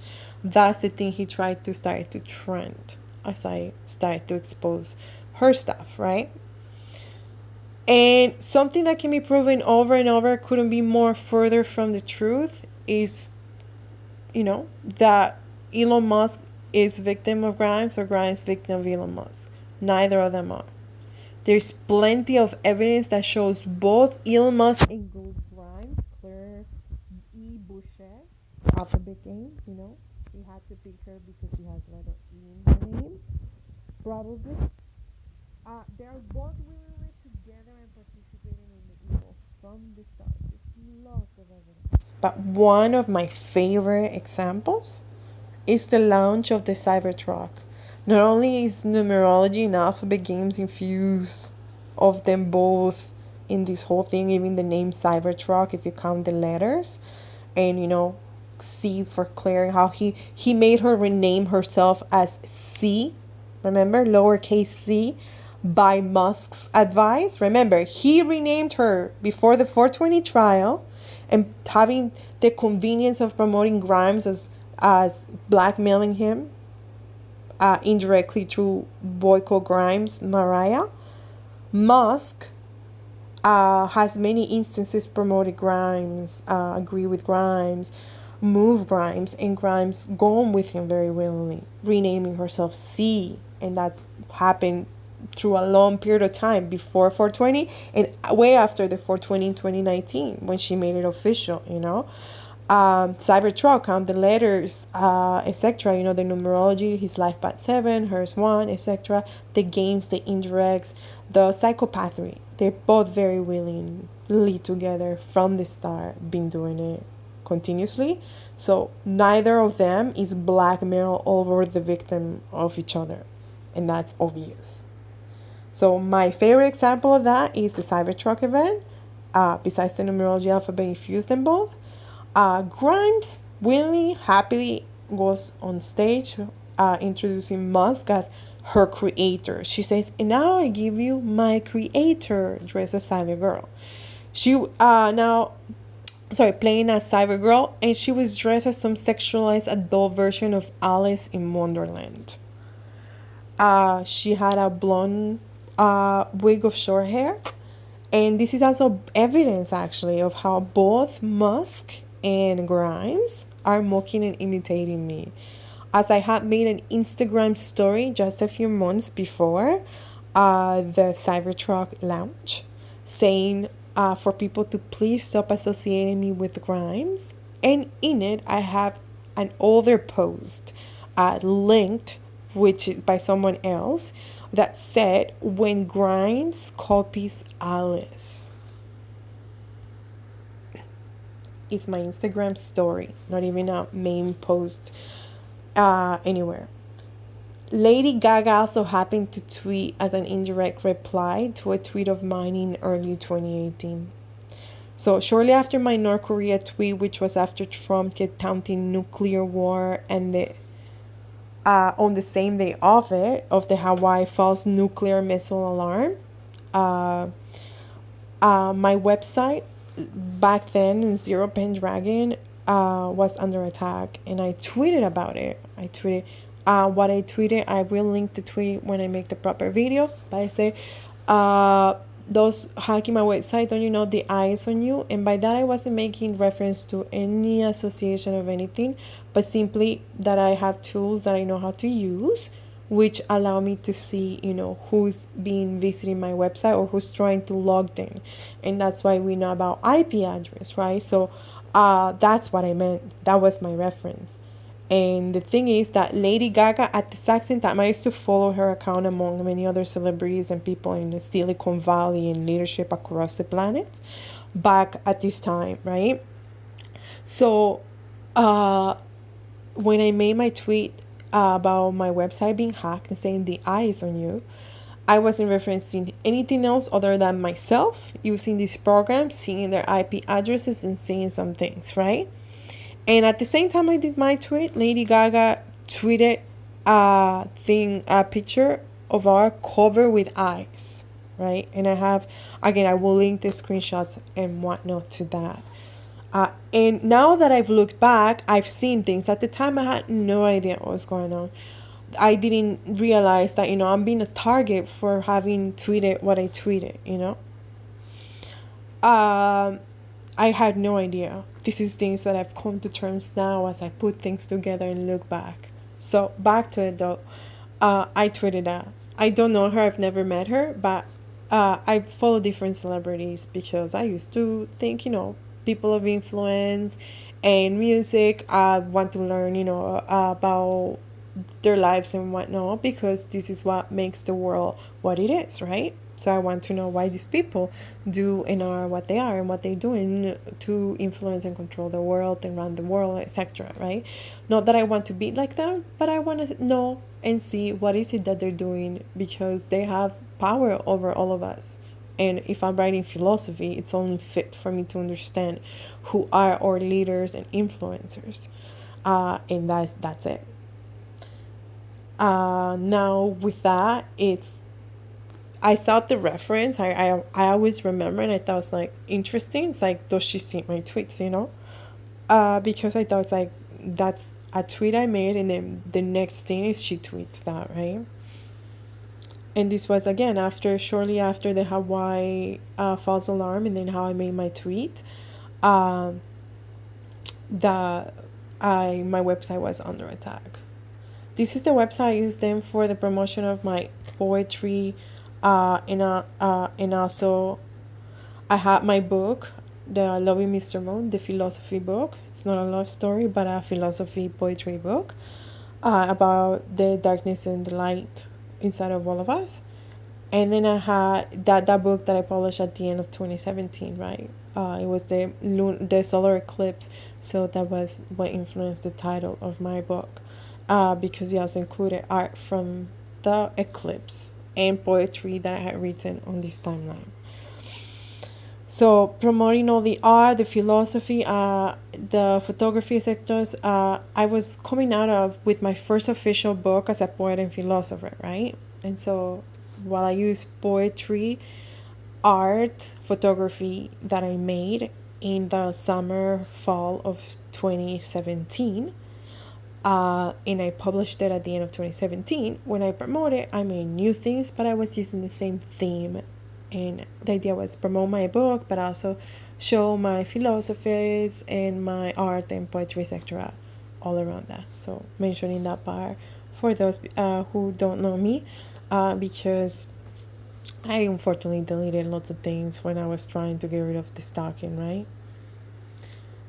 That's the thing he tried to start to trend as I started to expose her stuff, right? And something that can be proven over and over, couldn't be more further from the truth, is, that Elon Musk is victim of Grimes or Grimes victim of Elon Musk. Neither of them are. There's plenty of evidence that shows both Elon Musk and Grimes, Claire E. Boucher, alphabet game, He had to pick her because she has letter E in her name, probably. They are both willingly together and participating in the evil from the start. There's lots of evidence. But one of my favorite examples is the launch of the Cybertruck. Not only is numerology and alphabet games infused of them both in this whole thing, even the name Cybertruck, if you count the letters, and C for Claire, how he made her rename herself as C, remember, lowercase c, by Musk's advice. Remember, he renamed her before the 420 trial, and having the convenience of promoting Grimes as blackmailing him indirectly through Boycott Grimes, Mariah. Musk has many instances promoted Grimes, agree with Grimes, move Grimes, and Grimes gone with him very willingly, renaming herself C, and that's happened through a long period of time before 420 and way after the 420 in 2019 when she made it official. Cybertruck, count the letters, etc. The numerology, his life path 7, hers 1, etc. The games, the indirects, the psychopathy. They're both very willingly together from the start, been doing it continuously. So neither of them is blackmail over the victim of each other, and that's obvious. So my favorite example of that is the Cybertruck event. Besides the numerology alphabet infused them both. Grimes willingly, happily goes on stage, introducing Musk as her creator. She says, "And now I give you my creator," dressed as Cyber Girl. She playing as Cyber Girl, and she was dressed as some sexualized adult version of Alice in Wonderland. She had a blonde wig of short hair. And this is also evidence, actually, of how both Musk and Grimes are mocking and imitating me. As I had made an Instagram story just a few months before the Cybertruck launch, saying for people to please stop associating me with Grimes. And in it, I have an older post linked, which is by someone else, that said, "When Grimes copies Alice." It's my Instagram story, not even a main post anywhere. Lady Gaga also happened to tweet as an indirect reply to a tweet of mine in early 2018. So shortly after my North Korea tweet, which was after Trump get taunting nuclear war, and on the same day of the Hawaii false nuclear missile alarm, my website back then, Zero Pendragon, was under attack, and I tweeted about it. I tweeted, what I tweeted. I will link the tweet when I make the proper video. But I say, those hacking my website, don't you know the eyes on you? And by that, I wasn't making reference to any association of anything, but simply that I have tools that I know how to use, which allow me to see, who's been visiting my website or who's trying to log in. And that's why we know about IP address, right? So that's what I meant. That was my reference. And the thing is that Lady Gaga, at the exact same time, I used to follow her account among many other celebrities and people in the Silicon Valley and leadership across the planet back at this time, right? So when I made my tweet about my website being hacked and saying the eyes on you, I wasn't referencing anything else other than myself using these programs, seeing their IP addresses and seeing some things, right? And at the same time I did my tweet, Lady Gaga tweeted a picture of our cover with eyes, right? And I will link the screenshots and whatnot to that. And now that I've looked back, I've seen things. At the time, I had no idea what was going on. I didn't realize that, I'm being a target for having tweeted what I tweeted, I had no idea. This is things that I've come to terms now as I put things together and look back. So back to it though. I tweeted that. I don't know her. I've never met her, but I follow different celebrities because I used to think, people of influence and music. I want to learn, about their lives and whatnot, because this is what makes the world what it is, right? So I want to know why these people do and are what they are and what they're doing to influence and control the world and run the world, etc., right? Not that I want to be like them, but I want to know and see what is it that they're doing, because they have power over all of us. And if I'm writing philosophy, it's only fit for me to understand who are our leaders and influencers. And that's it. Now with that, I saw the reference. I always remember, and I thought it was like interesting. It's like, does she see my tweets? Because I thought it's like, that's a tweet I made, and then the next thing is she tweets that, right? And this was again shortly after the Hawaii false alarm, and then how I made my tweet. That my website was under attack. This is the website I used then for the promotion of my poetry, and also I had my book, the Loving Mr. Moon, the philosophy book. It's not a love story, but a philosophy poetry book about the darkness and the light inside of all of us. And then I had that book that I published at the end of 2017, right? It was the solar eclipse, so that was what influenced the title of my book, because it also included art from the eclipse and poetry that I had written on this timeline. So promoting all the art, the philosophy, the photography sectors, I was coming out of with my first official book as a poet and philosopher, right? And so while I use poetry, art, photography that I made in the fall of 2017, and I published it at the end of 2017. When I promoted, I made new things, but I was using the same theme. And the idea was promote my book, but also show my philosophies and my art and poetry, etc., all around that. So mentioning that part for those who don't know me, because I unfortunately deleted lots of things when I was trying to get rid of the stalking, right?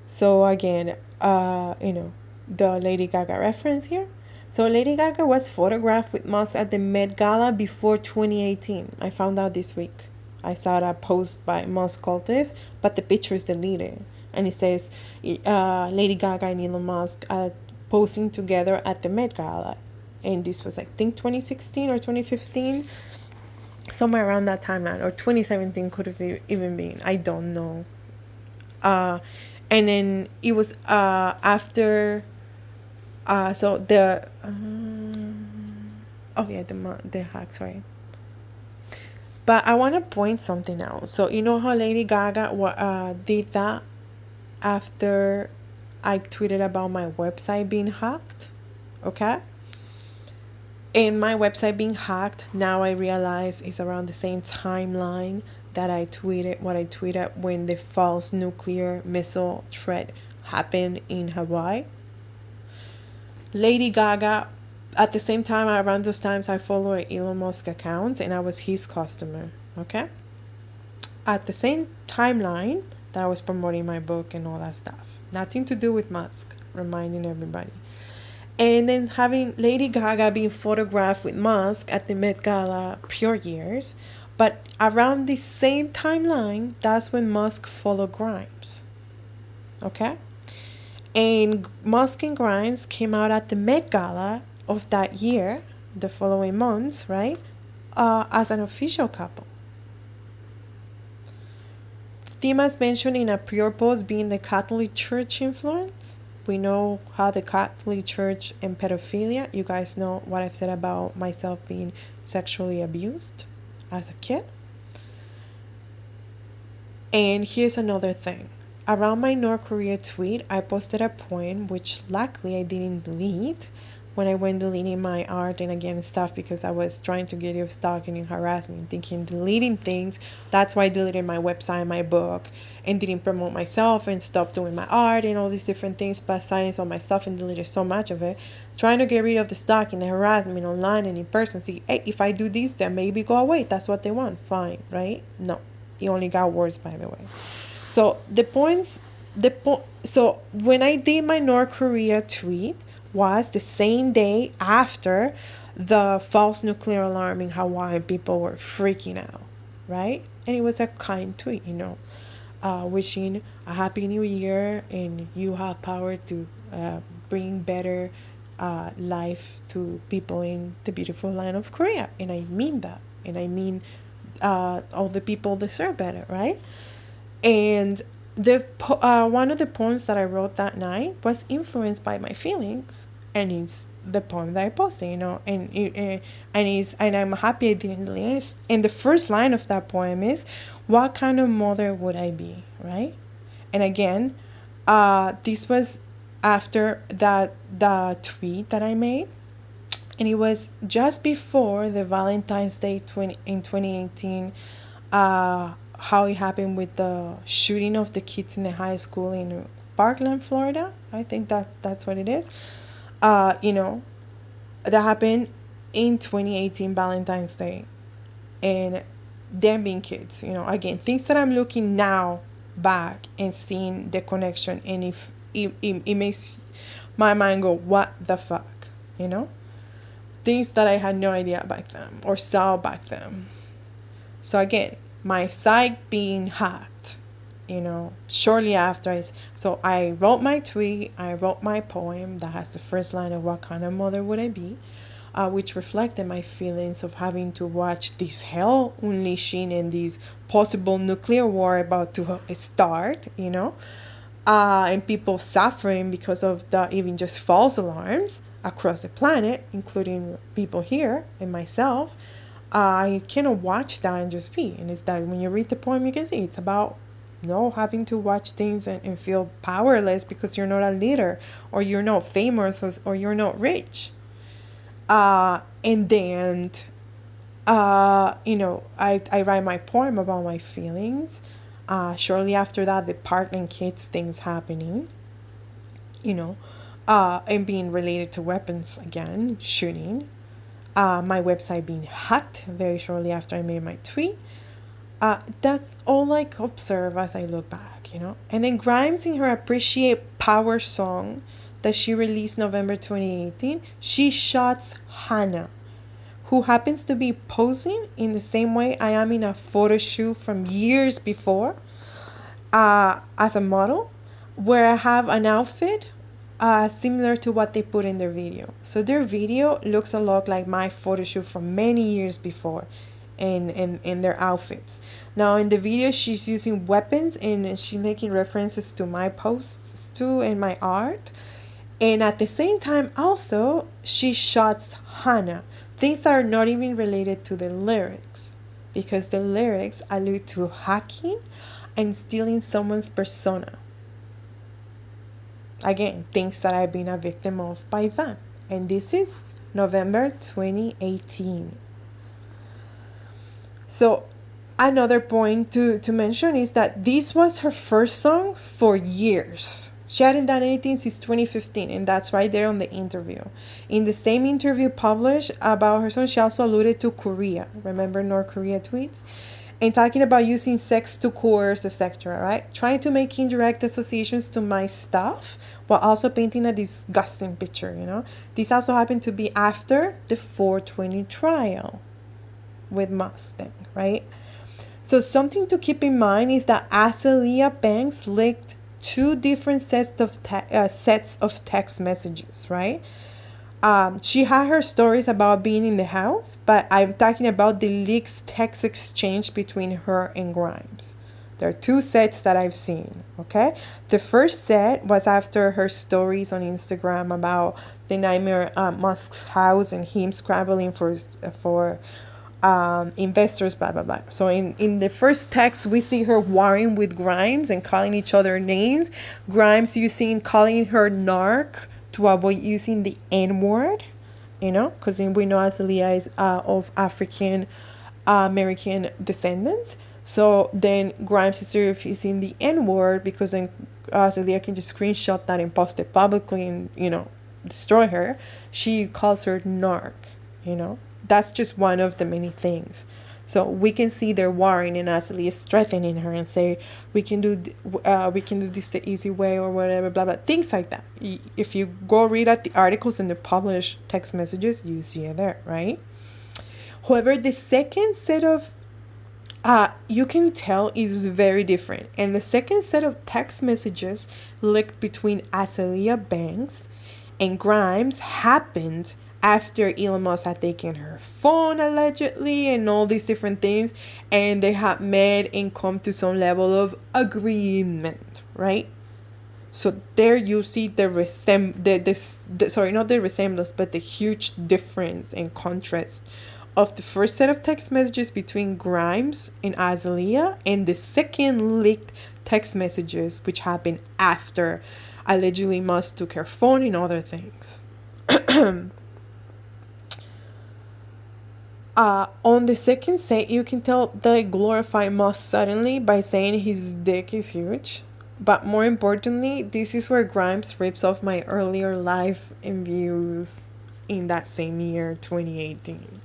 So again, the Lady Gaga reference here. So Lady Gaga was photographed with Musk at the Met Gala before 2018. I found out this week. I saw a post by Musk called this, but the picture is deleted. And it says Lady Gaga and Elon Musk posing together at the Met Gala. And this was, I think, 2016 or 2015. Somewhere around that timeline. Or 2017 could have even been. I don't know. And then it was after... so the the hack, sorry. But I want to point something out. So you know how Lady Gaga did that after I tweeted about my website being hacked, okay? And my website being hacked, now I realize is around the same timeline that I tweeted what I tweeted when the false nuclear missile threat happened in Hawaii. Lady Gaga, at the same time, around those times, I followed Elon Musk accounts and I was his customer. Okay? At the same timeline that I was promoting my book and all that stuff. Nothing to do with Musk, reminding everybody. And then having Lady Gaga being photographed with Musk at the Met Gala Pure Years. But around the same timeline, that's when Musk followed Grimes. Okay? And Musk and Grimes came out at the Met Gala of that year, the following months, right? As an official couple. Timas mentioned in a prior post being the Catholic Church influence. We know how the Catholic Church and pedophilia. You guys know what I've said about myself being sexually abused as a kid. And here's another thing. Around my North Korea tweet, I posted a poem, which luckily I didn't delete when I went deleting my art and again stuff because I was trying to get rid of stalking and harassment, thinking deleting things. That's why I deleted my website, my book, and didn't promote myself and stopped doing my art and all these different things, but silenced all my stuff and deleted so much of it. Trying to get rid of the stalking, the harassment online and in person. See, hey, if I do this, then maybe go away. That's what they want. Fine, right? No, it only got worse, by the way. So so when I did my North Korea tweet was the same day after the false nuclear alarm in Hawaii and people were freaking out, right? And it was a kind tweet, wishing a happy new year and you have power to bring better life to people in the beautiful land of Korea. And I mean that. And I mean all the people deserve better, right? And one of the poems that I wrote that night was influenced by my feelings, and it's the poem that I posted, and I'm happy I didn't delete it. And the first line of that poem is, "What kind of mother would I be?" Right? And again, this was after the tweet that I made, and it was just before the Valentine's Day in 2018. How it happened with the shooting of the kids in the high school in Parkland, Florida. I think that's what it is. That happened in 2018 Valentine's Day, and them being kids. Again, things that I'm looking now back and seeing the connection, and if it makes my mind go, what the fuck, things that I had no idea back then or saw back then. So again, my site being hacked, shortly after. So I wrote my tweet, I wrote my poem that has the first line of "What kind of mother would I be?" Which reflected my feelings of having to watch this hell unleashing and this possible nuclear war about to start, and people suffering because of the even just false alarms across the planet, including people here and myself. I cannot watch that and just be. And it's that when you read the poem, you can see it's about having to watch things and feel powerless because you're not a leader or you're not famous or you're not rich. And then, I write my poem about my feelings. Shortly after that, the Parkland kids things happening, and being related to weapons again, shooting. My website being hacked very shortly after I made my tweet. That's all I observe as I look back, And then Grimes, in her Appreciate Power song that she released November 2018, she shots Hannah, who happens to be posing in the same way I am in a photo shoot from years before as a model, where I have an outfit similar to what they put in their video. So their video looks a lot like my photo shoot from many years before in their outfits. Now in the video, she's using weapons and she's making references to my posts too and my art. And at the same time, also, she shots Hannah. Things that are not even related to the lyrics, because the lyrics allude to hacking and stealing someone's persona. Again, things that I've been a victim of by them. And this is November 2018. So another point to mention is that this was her first song for years. She hadn't done anything since 2015, and that's right there on the interview. In the same interview published about her song, she also alluded to Korea. Remember North Korea tweets? And talking about using sex to coerce, etc., right? Trying to make indirect associations to my stuff while also painting a disgusting picture, you know? This also happened to be after the 420 trial with Mustang, right? So something to keep in mind is that Azalea Banks leaked two different sets of text messages, right? She had her stories about being in the house, but I'm talking about the leaks text exchange between her and Grimes. There are two sets that I've seen, okay? The first set was after her stories on Instagram about the nightmare at Musk's house and him scrambling for investors, blah blah blah. So in the first text we see her warring with Grimes and calling each other names. Grimes calling her narc to avoid using the N-word, you know, because we know Azalea is of African American descendants. So then Grimes is using the N-word because then Azalea can just screenshot that and post it publicly and, you know, destroy her. She calls her narc, you know. That's just one of the many things. So we can see they're warring, and Ashley is threatening her and say, we can do this the easy way or whatever, blah blah, things like that. If you go read at the articles and the published text messages, you see it there, right? However, the second set of you can tell is very different, and the second set of text messages leaked between Azalea Banks and Grimes happened after Elon Musk had taken her phone allegedly and all these different things, and they had met and come to some level of agreement, right? So there you see not the resemblance, but the huge difference and contrast of the first set of text messages between Grimes and Azalea and the second leaked text messages, which happened after allegedly Musk took her phone and other things. On the second set, you can tell they glorify Musk suddenly by saying his dick is huge. But more importantly, this is where Grimes rips off my earlier life and views in that same year, 2018.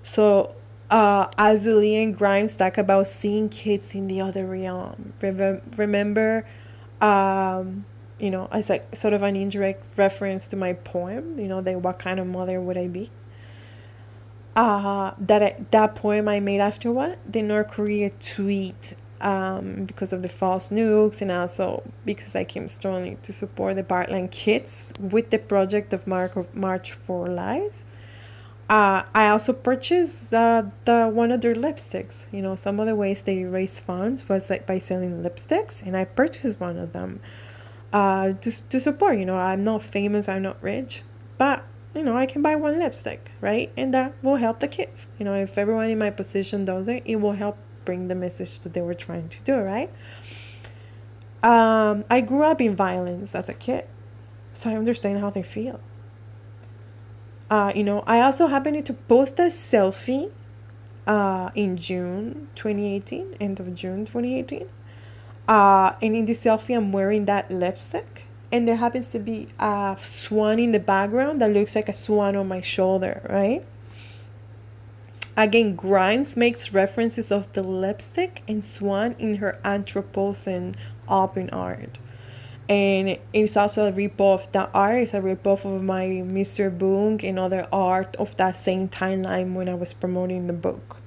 So, Azalea and Grimes talk about seeing kids in the other realm. Remember, you know, as like sort of an indirect reference to my poem, you know, what kind of mother would I be? That poem I made after what? The North Korea tweet, because of the false nukes, and also because I came strongly to support the Bartland kids with the project of March for Lives. I also purchased the one of their lipsticks. You know, some of the ways they raise funds was like by selling lipsticks, and I purchased one of them to support. You know, I'm not famous, I'm not rich, but you know, I can buy one lipstick, right? And that will help the kids. You know, if everyone in my position does it, it will help bring the message that they were trying to do, right? I grew up in violence as a kid, so I understand how they feel. You know, I also happened to post a selfie in June 2018, end of June 2018. And in this selfie, I'm wearing that lipstick. And there happens to be a swan in the background that looks like a swan on my shoulder, right? Again, Grimes makes references of the lipstick and swan in her Anthropocene open art. And it's also a ripoff. That art is a ripoff of my Mr. Boong and other art of that same timeline when I was promoting the book.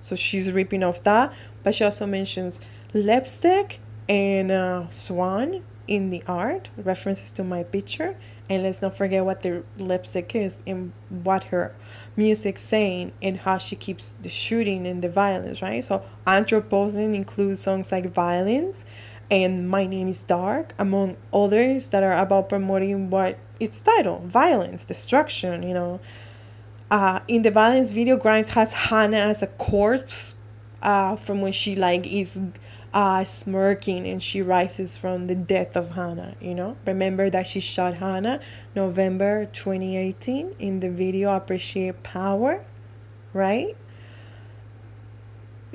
So she's ripping off that, but she also mentions lipstick and swan in the art, references to my picture. And let's not forget what the lipstick is and what her music's saying and how she keeps the shooting and the violence, right? So Anthropocene includes songs like Violence and My Name is Dark, among others that are about promoting what its title, violence, destruction, you know. In the Violence video, Grimes has Hannah as a corpse from when she like is smirking, and she rises from the death of Hannah, you know? Remember that she shot Hannah November 2018 in the video Appreciate Power, right?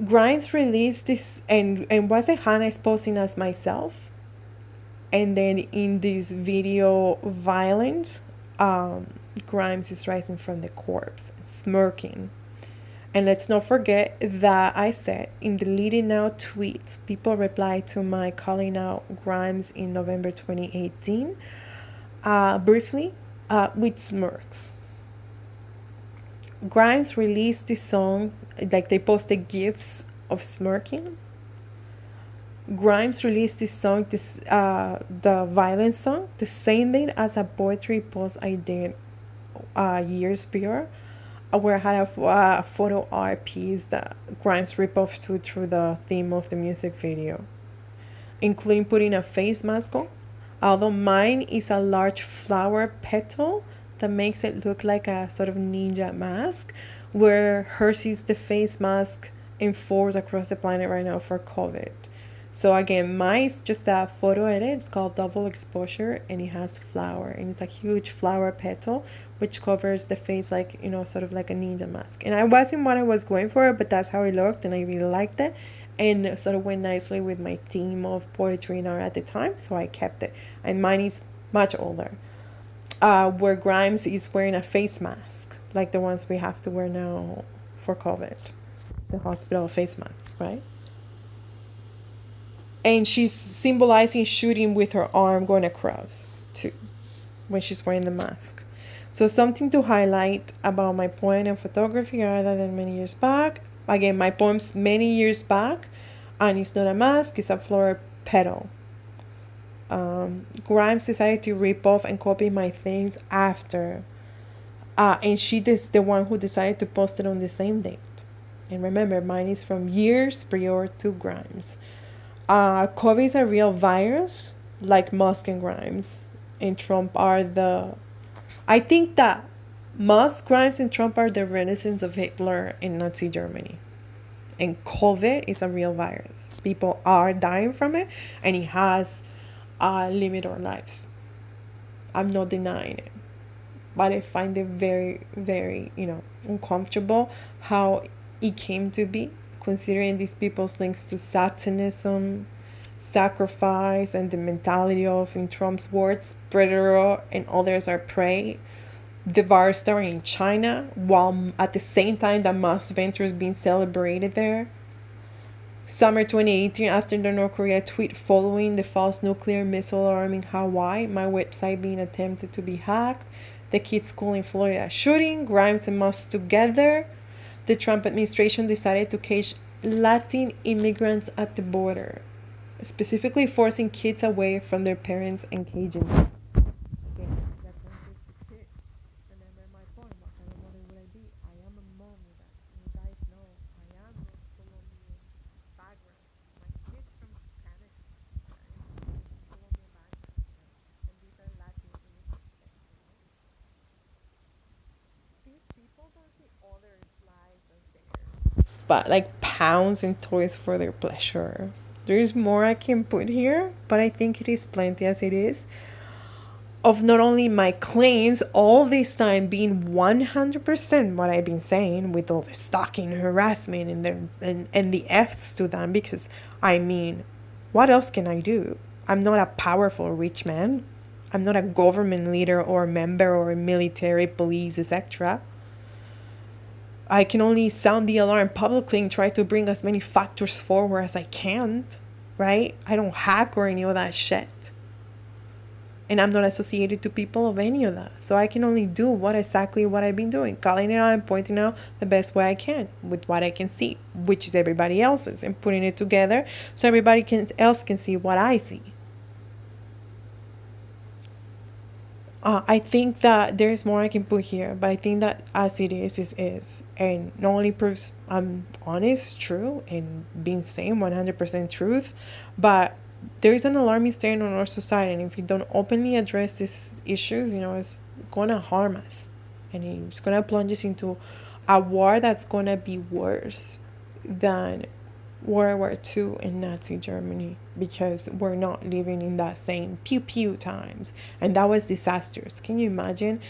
Grimes released this, and wasn't Hannah posing as myself? And then in this video Violence, Grimes is rising from the corpse, smirking. And let's not forget that I said in the leading out tweets, people replied to my calling out Grimes in November 2018, briefly, with smirks. Grimes released this song, like they posted gifs of smirking. Grimes released this song, the Violence song, the same day as a poetry post I did years prior, where I had a photo art piece that Grimes ripped off to through the theme of the music video, including putting a face mask on. Although mine is a large flower petal that makes it look like a sort of ninja mask, where hers is the face mask enforced across the planet right now for COVID. So again, mine is just a photo edit. It's called Double Exposure, and it has flower, and it's a huge flower petal which covers the face like, you know, sort of like a ninja mask. And I wasn't what I was going for, but that's how it looked, and I really liked it, and sort of went nicely with my theme of poetry and art at the time, so I kept it. And mine is much older, where Grimes is wearing a face mask like the ones we have to wear now for COVID, the hospital face mask, right? And she's symbolizing shooting with her arm going across too when she's wearing the mask. So something to highlight about my poem and photography other than many years back. Again, my poem's many years back, and it's not a mask, it's a flower petal. Grimes decided to rip off and copy my things after, and she is the one who decided to post it on the same date. And remember, mine is from years prior to Grimes. COVID is a real virus, like Musk and Grimes and Trump are the. I think that Musk, Grimes, and Trump are the renaissance of Hitler in Nazi Germany. And COVID is a real virus. People are dying from it, and it has limited our lives. I'm not denying it, but I find it very, very, uncomfortable how it came to be, considering these people's links to Satanism, sacrifice, and the mentality of, in Trump's words, predator and others are prey. The virus started in China, while at the same time that mass ventures being celebrated there. Summer 2018, after the North Korea tweet following the false nuclear missile alarm in Hawaii, my website being attempted to be hacked, the kids' school in Florida shooting, Grimes and Musk together, the Trump administration decided to cage Latin immigrants at the border, specifically forcing kids away from their parents and caging them. Remember my poem, what kind of mother would I be? I am a mom, you guys know I am of Colombian background. My kids from Canada, right? Colombian background, right? And these are Latin immigrants, these people don't see others' lives as theirs, but like pounds and toys for their pleasure. There is more I can put here, but I think it is plenty as it is. Of not only my claims all this time being 100% what I've been saying, with all the stalking, harassment, and the F's to them, because I mean, what else can I do? I'm not a powerful rich man. I'm not a government leader or member or military, police, etc. I can only sound the alarm publicly and try to bring as many factors forward as I can, right? I don't hack or any of that shit. And I'm not associated to people of any of that. So I can only do what I've been doing. Calling it out and pointing out the best way I can with what I can see, which is everybody else's, and putting it together so everybody else can see what I see. I think that there is more I can put here, but I think that as it is. And not only proves I'm honest, true, and being saying 100% truth, but there is an alarming state on our society, and if we don't openly address these issues, it's going to harm us. And it's going to plunge us into a war that's going to be worse than World War II in Nazi Germany, because we're not living in that same pew pew times. And that was disastrous. Can you imagine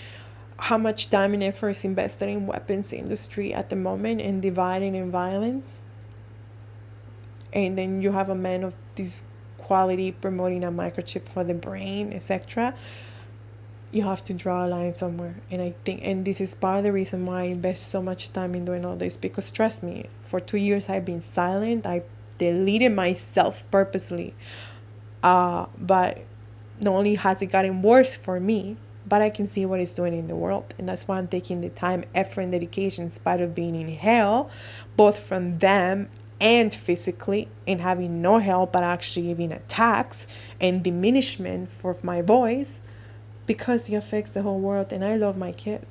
how much time and effort is invested in weapons industry at the moment and dividing in violence? And then you have a man of this quality promoting a microchip for the brain, etc. You have to draw a line somewhere. And I think, and this is part of the reason why I invest so much time in doing all this, because trust me, for 2 years I've been silent. I deleted myself purposely, but not only has it gotten worse for me, but I can see what it's doing in the world. And that's why I'm taking the time, effort, and dedication in spite of being in hell, both from them and physically, and having no help but actually giving attacks and diminishment for my voice, because it affects the whole world. And I love my kid,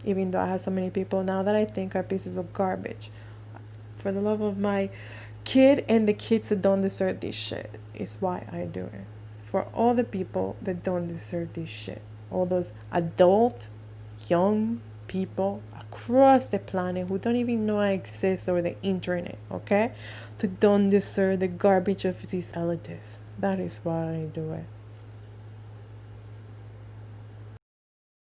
even though I have so many people now that I think are pieces of garbage. For the love of my kid and the kids that don't deserve this shit is why I do it. For all the people that don't deserve this shit, all those adult young people across the planet who don't even know I exist, or the internet, okay, that don't deserve the garbage of these elitists. That is why I do it.